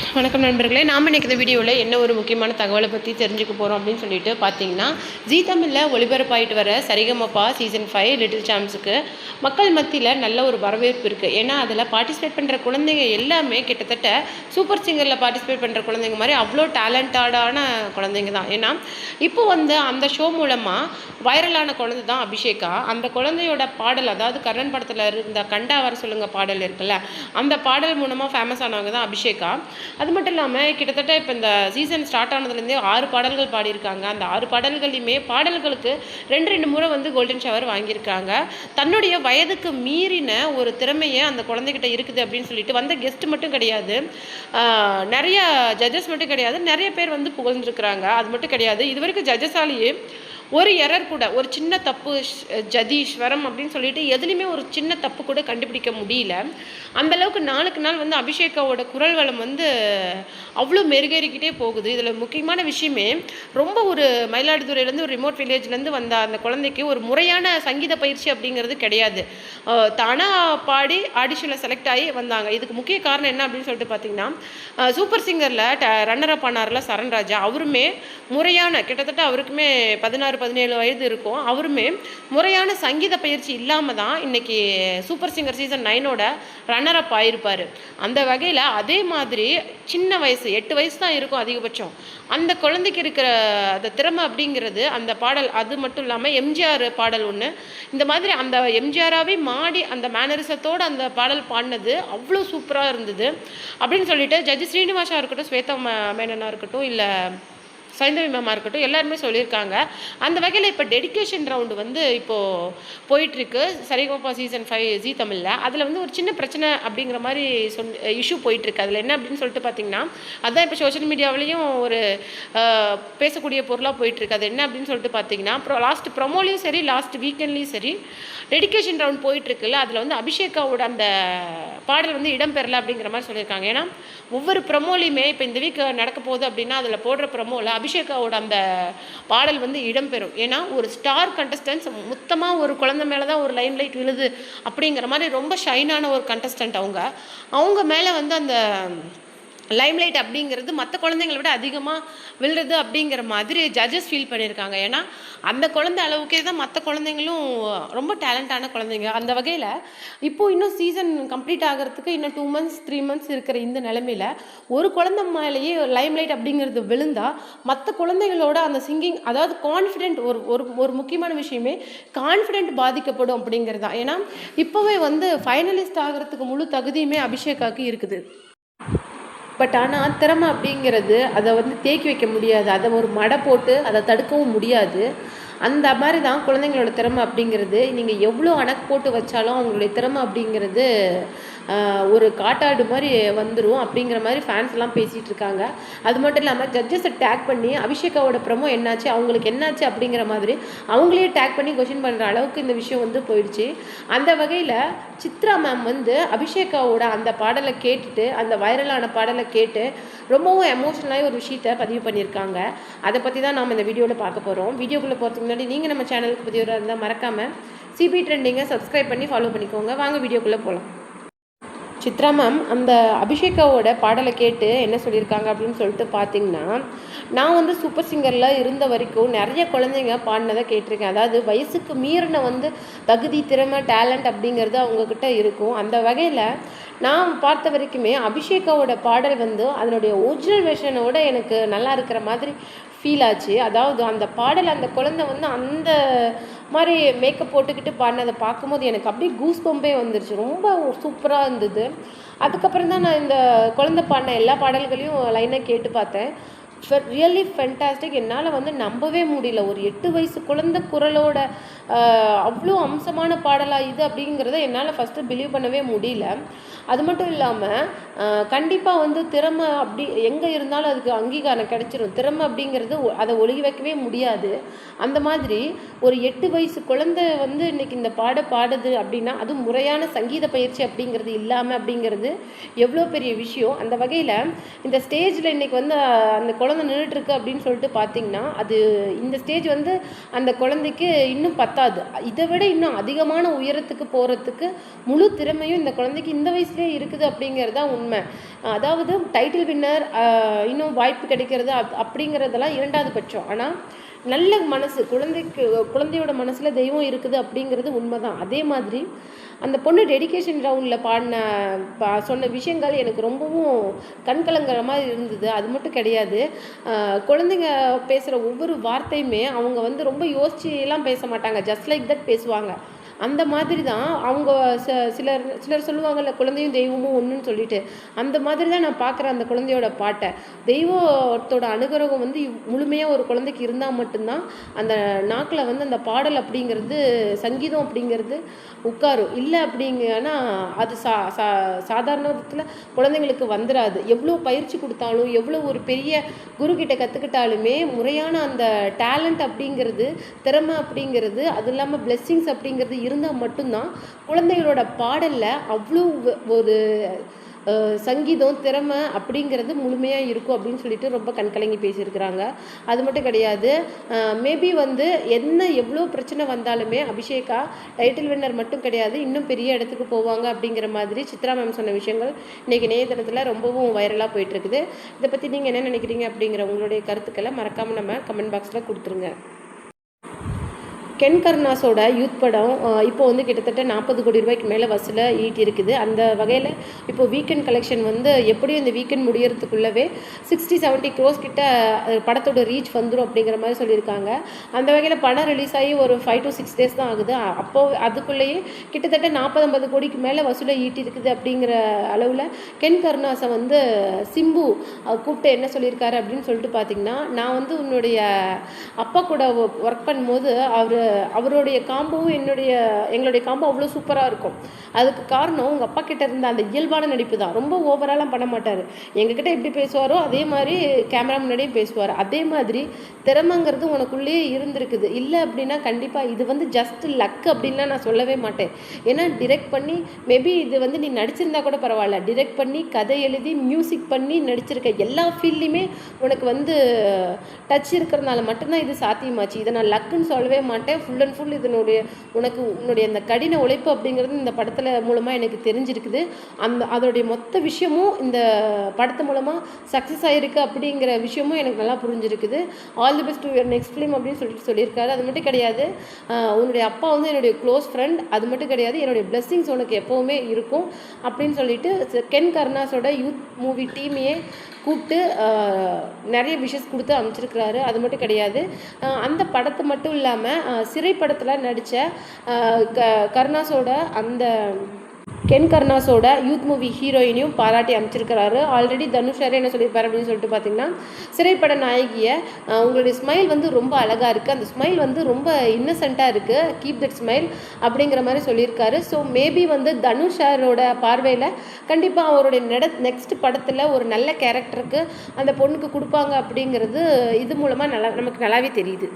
வணக்கம் நண்பர்களே, நாம் இன்றைக்கி இந்த வீடியோவில் என்ன ஒரு முக்கியமான தகவலை பற்றி தெரிஞ்சுக்க போகிறோம் அப்படின்னு சொல்லிட்டு பார்த்தீங்கன்னா, ஜீ தமிழில் ஒளிபரப்பாயிட்டு வர சரிகமபா சீசன் 5 லிட்டில் சாம்ப்ஸுக்கு மக்கள் மத்தியில் நல்ல ஒரு வரவேற்பு இருக்குது. ஏன்னா அதில் பார்ட்டிசிபேட் பண்ணுற குழந்தைங்க எல்லாமே கிட்டத்தட்ட சூப்பர் சிங்கரில் பார்ட்டிசிபேட் பண்ணுற குழந்தைங்க மாதிரி அவ்வளோ டேலண்டடான குழந்தைங்க தான். ஏன்னா இப்போ அந்த ஷோ மூலமாக வைரலான குழந்தை தான் அபிஷேகா. அந்த குழந்தையோட பாடல், அதாவது கர்ணன் படத்தில் இருந்த கண்டா வர சொல்லுங்க பாடல் இருக்குல்ல, அந்த பாடல் மூலமாக ஃபேமஸ் ஆனவங்க தான் அபிஷேகா. அது மட்டும் இல்லாமல் கிட்டத்தட்ட இப்போ இந்த சீசன் ஸ்டார்ட் ஆனதுலேருந்தே 6 பாடல்கள் பாடியிருக்காங்க. அந்த 6 பாடல்களையுமே பாடல்களுக்கு 2 முறை கோல்டன் ஷவர் வாங்கியிருக்காங்க. தன்னுடைய வயதுக்கு மீறின ஒரு திறமையை அந்த குழந்தைகிட்ட இருக்குது அப்படின்னு சொல்லிட்டு வந்த கெஸ்ட் மட்டும் கிடையாது, நிறைய ஜட்ஜஸ் மட்டும் கிடையாது, நிறைய பேர் புகழ்ந்துருக்குறாங்க. அது மட்டும் கிடையாது, இது வரைக்கும் ஜட்ஜஸாலேயே ஒரு எரர் கூட, ஒரு சின்ன தப்பு, ஜதீஸ்வரம் அப்படின்னு சொல்லிட்டு எதுலேயுமே ஒரு சின்ன தப்பு கூட கண்டுபிடிக்க முடியல. அந்தளவுக்கு நாளுக்கு நாள் அபிஷேகாவோட குரல் வளம் அவ்வளோ மெருகேறிக்கிட்டே போகுது. இதில் முக்கியமான விஷயமே, ரொம்ப ஒரு மயிலாடுதுறையிலேருந்து ஒரு ரிமோட் வில்லேஜ்லேருந்து வந்த அந்த குழந்தைக்கு ஒரு முறையான சங்கீத பயிற்சி அப்படிங்கிறது கிடையாது. தானாக பாடி ஆடிஷனில் செலக்ட் ஆகி வந்தாங்க. இதுக்கு முக்கிய காரணம் என்ன அப்படின்னு சொல்லிட்டு பார்த்தீங்கன்னா, சூப்பர் சிங்கரில் ரன்னர் அப் ஆனார்ல சரண்ராஜா, அவருமே முறையான, கிட்டத்தட்ட அவருக்குமே 16-17 வயது இருக்கும், அவருமே முறையான சங்கீத பயிற்சி இல்லாமல் தான் இன்றைக்கி சூப்பர் சிங்கர் சீசன் 9ஓட ரன்னர் அப் ஆகிருப்பார். அந்த வகையில் அதே மாதிரி சின்ன வயசு 8 வயசு தான் இருக்கும் அதிகபட்சம், அந்த குழந்தைக்கு இருக்கிற அந்த திறமை அப்படிங்கிறது, அந்த பாடல், அது மட்டும் இல்லாமல் எம்ஜிஆர் பாடல் ஒன்று, இந்த மாதிரி அந்த எம்ஜிஆராகவே மாடி அந்த மேனரிசத்தோடு அந்த பாடல் பாடினது அவ்வளோ சூப்பராக இருந்தது அப்படின்னு சொல்லிட்டு ஜட்ஜி ஸ்ரீனிவாசா இருக்கட்டும், ஸ்வேதா மேனனாக இருக்கட்டும், இல்லை சைந்தவி மேமாக இருக்கட்டும், எல்லாருமே சொல்லியிருக்காங்க. அந்த வகையில் இப்போ டெடிக்கேஷன் ரவுண்டு இப்போது போயிட்டுருக்கு சரிகமபா சீசன் 5 ஜீ தமிழில். அதில் ஒரு சின்ன பிரச்சனை அப்படிங்கிற மாதிரி இஷ்யூ போயிட்டுருக்கு. அதில் என்ன அப்படின்னு சொல்லிட்டு பார்த்தீங்கன்னா, அதுதான் இப்போ சோஷியல் மீடியாவிலையும் ஒரு பேசக்கூடிய பொருளாக போயிட்டுருக்கு. அது என்ன அப்படின்னு சொல்லிட்டு பார்த்தீங்கன்னா, லாஸ்ட் ப்ரொமோலையும் சரி, லாஸ்ட் வீக்கெண்ட்லேயும் சரி, டெடிக்கேஷன் ரவுண்ட் போயிட்டுருக்குல்ல, அதில் அபிஷேகாவோட அந்த பாடல் இடம்பெறலை அப்படிங்கிற மாதிரி சொல்லியிருக்காங்க. ஏன்னா ஒவ்வொரு ப்ரொமோலையுமே இப்போ இந்த வீக் நடக்க போகுது அப்படின்னா அதில் போடுற ப்ரொமோவில் அபிஷேகாவோட அந்த பாடல் இடம்பெறும். ஏன்னா ஒரு ஸ்டார் கண்டஸ்டன்ஸ், மொத்தமாக ஒரு குழந்தை மேலே தான் ஒரு லைன் லைட் விழுது அப்படிங்கிற மாதிரி ரொம்ப ஷைனான ஒரு கண்டஸ்டன்ட் அவங்க மேலே அந்த லைம்லைட் அப்படிங்கிறது மற்ற குழந்தைங்களை விட அதிகமாக விழுறது அப்படிங்கிற மாதிரி ஜட்ஜஸ் ஃபீல் பண்ணியிருக்காங்க. ஏன்னா அந்த குழந்தை அளவுக்கே தான் மற்ற குழந்தைங்களும் ரொம்ப டேலண்டான குழந்தைங்க. அந்த வகையில் இப்போது இன்னும் சீசன் கம்ப்ளீட் ஆகிறதுக்கு இன்னும் 2 months 3 months இருக்கிற இந்த நிலைமையில் ஒரு குழந்தை மேலேயே லைம்லைட் அப்படிங்கிறது விழுந்தால் மற்ற குழந்தைகளோட அந்த சிங்கிங், அதாவது கான்ஃபிடென்ட், ஒரு முக்கியமான விஷயமே கான்ஃபிடென்ட் பாதிக்கப்படும் அப்படிங்கிறது தான். ஏன்னா இப்போவே ஃபைனலிஸ்ட் ஆகிறதுக்கு முழு தகுதியுமே அபிஷேகாவுக்கு இருக்குது. பட் ஆனால் திறமை அப்படிங்கிறது அதை தேக்கி வைக்க முடியாது, அதை ஒரு மடை போட்டு அதை தடுக்கவும் முடியாது. அந்த மாதிரி தான் குழந்தைங்களோட திறமை அப்படிங்கிறது, நீங்கள் எவ்வளோ அணக்கு போட்டு வச்சாலும் அவங்களுடைய திறமை அப்படிங்கிறது ஒரு காட்டாடு மாதிரி வந்துடும் அப்படிங்கிற மாதிரி ஃபேன்ஸ்லாம் பேசிகிட்டு இருக்காங்க. அது மட்டும் இல்லாமல் ஜட்ஜஸை டேக் பண்ணி அபிஷேகாவோட ப்ரமோ என்னாச்சு, அவங்களுக்கு என்னாச்சு அப்படிங்கிற மாதிரி அவங்களே டேக் பண்ணி கொஷின் பண்ணுற அளவுக்கு இந்த விஷயம் போயிடுச்சு. அந்த வகையில் சித்ரா மேம் அபிஷேகாவோட அந்த பாடலை கேட்டுட்டு, அந்த வைரலான பாடலை கேட்டு ரொம்பவும் எமோஷனலாகி ஒரு விஷயத்தை பதிவு பண்ணியிருக்காங்க. அதை பற்றி தான் நாம் இந்த வீடியோவில் பார்க்க போகிறோம். வீடியோக்குள்ளே போகிறதுக்கு முன்னாடி நீங்கள் நம்ம சேனலுக்கு புதியவராக இருந்தால் மறக்காமல் சிபி ட்ரெண்டிங்கை சப்ஸ்கிரைப் பண்ணி ஃபாலோ பண்ணிக்கோங்க. வாங்க வீடியோக்குள்ளே போகலாம். சித்ரா மேம் அந்த அபிஷேகாவோட பாடலை கேட்டு என்ன சொல்லியிருக்காங்க அப்படின்னு சொல்லிட்டு பார்த்தீங்கன்னா, நான் சூப்பர் சிங்கரில் இருந்த வரைக்கும் நிறைய குழந்தைங்க பாடினதை கேட்டிருக்கேன். அதாவது வயசுக்கு மீறின தகுதி, திறமை, டேலண்ட் அப்படிங்கிறது அவங்கக்கிட்ட இருக்கும். அந்த வகையில் நான் பார்த்த வரைக்குமே அபிஷேகாவோட பாடல் அதனுடைய ஒரிஜினல் வெர்ஷனோட எனக்கு நல்லா இருக்கிற மாதிரி ஃபீல் ஆச்சு. அதாவது அந்த பாடல், அந்த குழந்தை அந்த மாதிரி மேக்கப் போட்டுக்கிட்டு பாடினதை பார்க்கும்போது எனக்கு அப்படியே கூஸ் பம்பே வந்துருச்சு. ரொம்ப சூப்பராக இருந்தது. அதுக்கப்புறம் தான் நான் இந்த குழந்தை பாடின எல்லா பாடல்களையும் லைனாக கேட்டு பார்த்தேன். Really fantastic. என்னால் நம்பவே முடியல, ஒரு 8 வயசு குழந்தை குரலோட அவ்வளோ அம்சமான பாடலாக இது அப்படிங்கிறத என்னால் ஃபஸ்ட்டு பிலீவ் பண்ணவே முடியல. அது மட்டும் இல்லாமல் கண்டிப்பாக திறமை அப்படி எங்கே இருந்தாலும் அதுக்கு அங்கீகாரம் கிடைச்சிரும். திறமை அப்படிங்கிறது அதை ஒழுகி வைக்கவே முடியாது. அந்த மாதிரி ஒரு 8 வயசு குழந்தை இன்றைக்கி இந்த பாடுது அப்படின்னா, அது முறையான சங்கீத பயிற்சி அப்படிங்கிறது இல்லாமல் அப்படிங்கிறது எவ்வளோ பெரிய விஷயம். அந்த வகையில் இந்த ஸ்டேஜில் இன்றைக்கி அந்த குழந்தை நின்றுட்டுருக்கு அப்படின்னு சொல்லிட்டு பார்த்திங்கன்னா, அது இந்த ஸ்டேஜ் அந்த குழந்தைக்கு இன்னும் 10 பத்தாது, இதை விட இன்னும் அதிகமான உயரத்துக்கு போகிறதுக்கு முழு திறமையும் இந்த குழந்தைக்கு இந்த வயசுலேயே இருக்குது அப்படிங்கிறது தான் உண்மை. அதாவது டைட்டில் வின்னர் இன்னும் வாய்ப்பு கிடைக்கிறது அப்படிங்கிறதெல்லாம் இரண்டாவது பட்சம். ஆனால் நல்ல மனசு, குழந்தையோட மனசில் தெய்வம் இருக்குது அப்படிங்கிறது உண்மை தான். அதே மாதிரி அந்த பொண்ணு டெடிகேஷன் ரவுண்டில் சொன்ன விஷயங்கள் எனக்கு ரொம்பவும் கண்கலங்கிற மாதிரி இருந்தது. அது மட்டும் கிடையாது, குழந்தைங்க பேசுகிற ஒவ்வொரு வார்த்தையுமே அவங்க வந்து ரொம்ப யோசிச்சுலாம் பேச மாட்டாங்க, ஜஸ்ட் லைக் தட் பேசுவாங்க. அந்த மாதிரி தான் அவங்க சிலர் சொல்லுவாங்கள்ல, குழந்தையும் தெய்வமும் ஒன்றுன்னு சொல்லிட்டு, அந்த மாதிரி தான் நான் பார்க்குறேன் அந்த குழந்தையோட பாட்டை. தெய்வத்தோட அனுகிரகம் வந்து முழுமையாக ஒரு குழந்தைக்கு இருந்தால் மட்டும்தான் அந்த நாக்கில் வந்து அந்த பாடல் அப்படிங்கிறது, சங்கீதம் அப்படிங்கிறது உட்காரும். இல்லை அப்படிங்கன்னா அது சாதாரணத்தில் குழந்தைங்களுக்கு வந்துடாது. எவ்வளோ பயிற்சி கொடுத்தாலும், எவ்வளோ ஒரு பெரிய குருக்கிட்ட கற்றுக்கிட்டாலுமே முறையான அந்த டேலண்ட் அப்படிங்கிறது, திறமை அப்படிங்கிறது, அது இல்லாமல் பிளெஸ்ஸிங்ஸ் அப்படிங்கிறது இருந்தால் மட்டும்தான் குழந்தைகளோட பாடலில் அவ்வளோ ஒரு சங்கீதம், திறமை அப்படிங்கிறது முழுமையாக இருக்கும் அப்படின்னு சொல்லிட்டு ரொம்ப கண்கலங்கி பேசியிருக்கிறாங்க. அது மட்டும் கிடையாது, மேபி வந்து எவ்வளோ பிரச்சனை வந்தாலுமே அபிஷேகா டைட்டில் வின்னர் மட்டும் கிடையாது, இன்னும் பெரிய இடத்துக்கு போவாங்க அப்படிங்கிற மாதிரி சித்ரா மேம் சொன்ன விஷயங்கள் இன்றைக்கி இணையதளத்தில் ரொம்பவும் வைரலாக போயிட்டுருக்குது. இதை பற்றி நீங்கள் என்ன நினைக்கிறீங்க அப்படிங்கிற உங்களுடைய கருத்துக்களை மறக்காமல் நம்ம கமெண்ட் பாக்ஸில் கொடுத்துருங்க. கென் கருணாஸோட யூத் படம் இப்போ வந்து கிட்டத்தட்ட 40 கோடி ரூபாய்க்கு மேலே வசூலை ஈட்டியிருக்குது. அந்த வகையில் இப்போ வீக்கெண்ட் கலெக்ஷன் வந்து எப்படியும் இந்த வீக்கெண்ட் முடியறதுக்குள்ளவே 60-70 crores கிட்ட படத்தோட ரீச் வந்துடும் அப்படிங்கிற மாதிரி சொல்லியிருக்காங்க. அந்த வகையில் படம் ரிலீஸ் ஆகி ஒரு 5 to 6 days தான் ஆகுது. அப்போது அதுக்குள்ளேயே கிட்டத்தட்ட 40-50 கோடிக்கு மேலே வசூலை ஈட்டியிருக்குது. அப்படிங்கிற அளவில் கென் கருணாஸை வந்து சிம்பு கூப்பிட்டு என்ன சொல்லியிருக்காரு அப்படின்னு சொல்லிட்டு பார்த்தீங்கன்னா, நான் வந்து உன்னுடைய அப்பா கூட ஒர்க் பண்ணும்போது அவருடைய காம்போவும் எங்களுடைய காம்போ அவ்வளோ சூப்பராக இருக்கும். அதுக்கு காரணம் உங்கள் அப்பா கிட்ட இருந்த அந்த இயல்பான நடிப்பு தான். ரொம்ப ஓவராலாம் பண்ண மாட்டார். எங்ககிட்ட எப்படி பேசுவாரோ அதே மாதிரி கேமரா முன்னாடியும் பேசுவார். அதே மாதிரி திறமைங்கிறது உனக்குள்ளேயே இருந்திருக்குது. இல்லை அப்படின்னா கண்டிப்பாக இது வந்து ஜஸ்ட் லக் அப்படின்லாம் நான் சொல்லவே மாட்டேன். ஏன்னா டிரெக்ட் பண்ணி மேபி இது வந்து நீ நடிச்சிருந்தா கூட பரவாயில்ல, டிரெக்ட் பண்ணி கதை எழுதி மியூசிக் பண்ணி நடிச்சிருக்க எல்லா ஃபீல்ட்லேயுமே உனக்கு வந்து டச் இருக்கிறதுனால மட்டும்தான் இது சாத்தியமாச்சு. இதை நான் லக்குன்னு சொல்லவே மாட்டேன். ஃபுல் அண்ட் ஃபுல் உன்னுடைய அந்த கடின உழைப்பு அப்படிங்கிறது இந்த படத்தில் மூலமாக எனக்கு தெரிஞ்சிருக்குது. அதோடைய மொத்த விஷயமும் இந்த படத்து மூலமாக சக்ஸஸ் ஆகிருக்கு அப்படிங்கிற விஷயமும் எனக்கு நல்லா புரிஞ்சிருக்குது. All the best to your next film அப்படின்னு சொல்லியிருக்காரு. அது மட்டும் கிடையாது, உன்னுடைய அப்பா வந்து என்னுடைய க்ளோஸ் ஃப்ரெண்ட், அது மட்டும் கிடையாது, என்னுடைய பிளெஸ்ஸிங்ஸ் உனக்கு எப்போவுமே இருக்கும் அப்படின்னு சொல்லிட்டு கென் கருணாஸோட யூத் மூவி டீமையே கூப்பிட்டு நிறைய விஷஸ் கொடுத்து அமைச்சிருக்கிறாரு. அது மட்டும் கிடையாது, அந்த படத்தை மட்டும் இல்லாமல் சிறை படத்தில் நடித்த கருணாஸோட அந்த கென் கருணாஸோட யூத் மூவி ஹீரோயினையும் பாராட்டி அமைச்சிருக்கிறாரு. ஆல்ரெடி தனுஷ் சார் என்ன சொல்லியிருப்பார் அப்படின்னு சொல்லிட்டு பார்த்தீங்கன்னா, சிறைப்பட நாயகியை உங்களுடைய ஸ்மைல் வந்து ரொம்ப அழகாக இருக்குது, அந்த ஸ்மைல் வந்து ரொம்ப இன்னசென்ட்டாக இருக்குது, கீப் தட் ஸ்மைல் அப்படிங்கிற மாதிரி சொல்லியிருக்காரு. ஸோ மேபி வந்து தனுஷ் சாரோட பார்வையில் கண்டிப்பாக அவருடைய நெக்ஸ்ட் படத்தில் ஒரு நல்ல கேரக்டருக்கு அந்த பொண்ணுக்கு கொடுப்பாங்க அப்படிங்கிறது இது மூலமாக நமக்கு நல்லாவே தெரியுது.